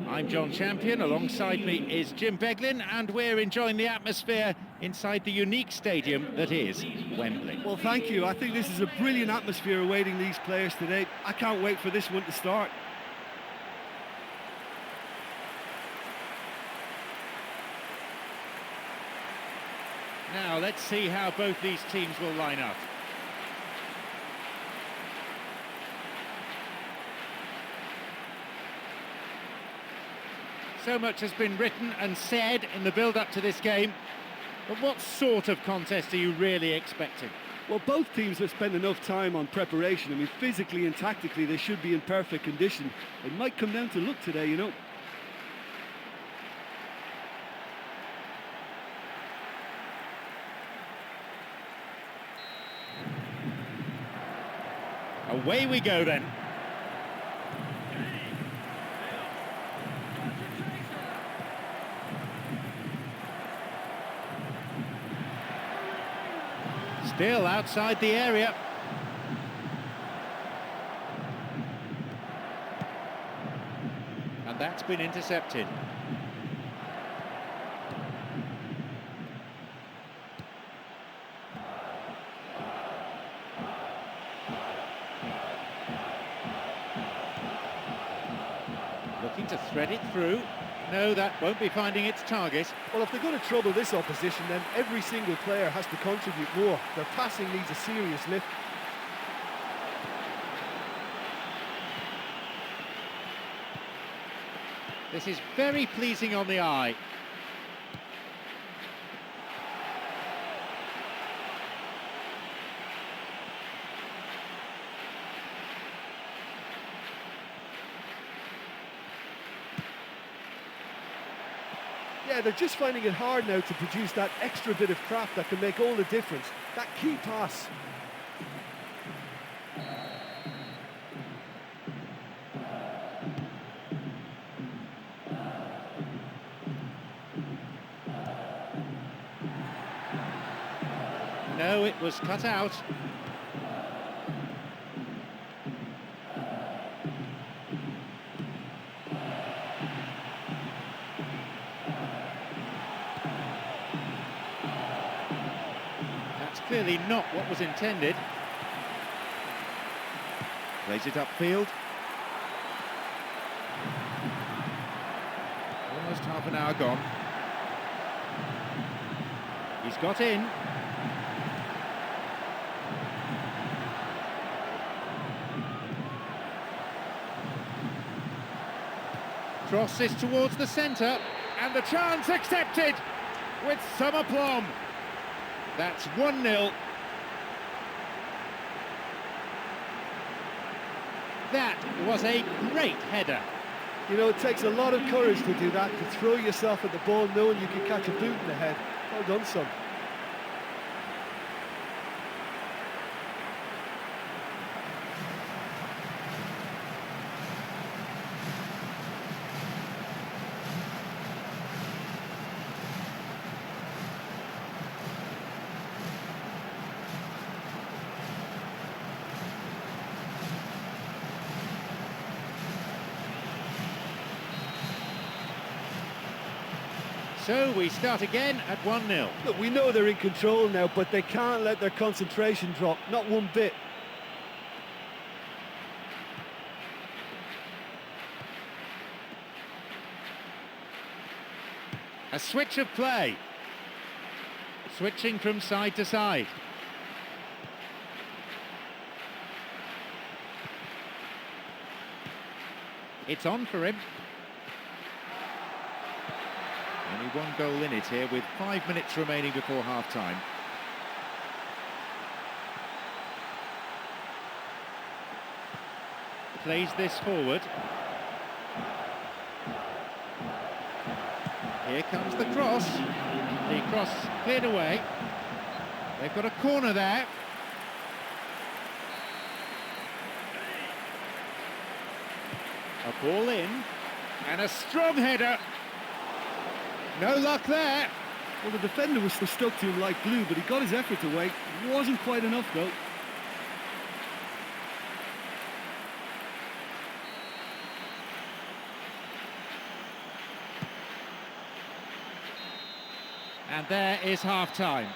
I'm John Champion, alongside me is Jim Beglin, and we're enjoying the atmosphere inside the unique stadium that is Wembley. Well, thank you. I think this is a brilliant atmosphere awaiting these players today. I can't wait for this one to start. Now, let's see how both these teams will line up. So much has been written and said in the build-up to this game, but what sort of contest are you really expecting? Well, both teams have spent enough time on preparation. I mean, physically and tactically, they should be in perfect condition. It might come down to luck today, you know. Away we go then. Still outside the area. And that's been intercepted. Looking to thread it through. No, that won't be finding its target. Well, if they're going to trouble this opposition, then every single player has to contribute more. Their passing needs a serious lift. This is very pleasing on the eye. Yeah, they're just finding it hard now to produce that extra bit of craft that can make all the difference. That key pass. No, it was cut out. Clearly not what was intended. Plays it upfield. Almost half an hour gone. He's got in. Crosses towards the centre, and the chance accepted with some aplomb. That's 1-0. That was a great header. You know, it takes a lot of courage to do that, to throw yourself at the ball knowing you can catch a boot in the head. Well done, son. So we start again at 1-0. Look, we know they're in control now, but they can't let their concentration drop, not one bit. A switch of play. Switching from side to side. It's on for him. Only one goal in it here with 5 minutes remaining before half-time. Plays this forward. Here comes the cross. The cross cleared away. They've got a corner there. A ball in. And a strong header. No luck there. Well, the defender was stuck to him like glue, but he got his effort away. It wasn't quite enough, though. And there is half-time.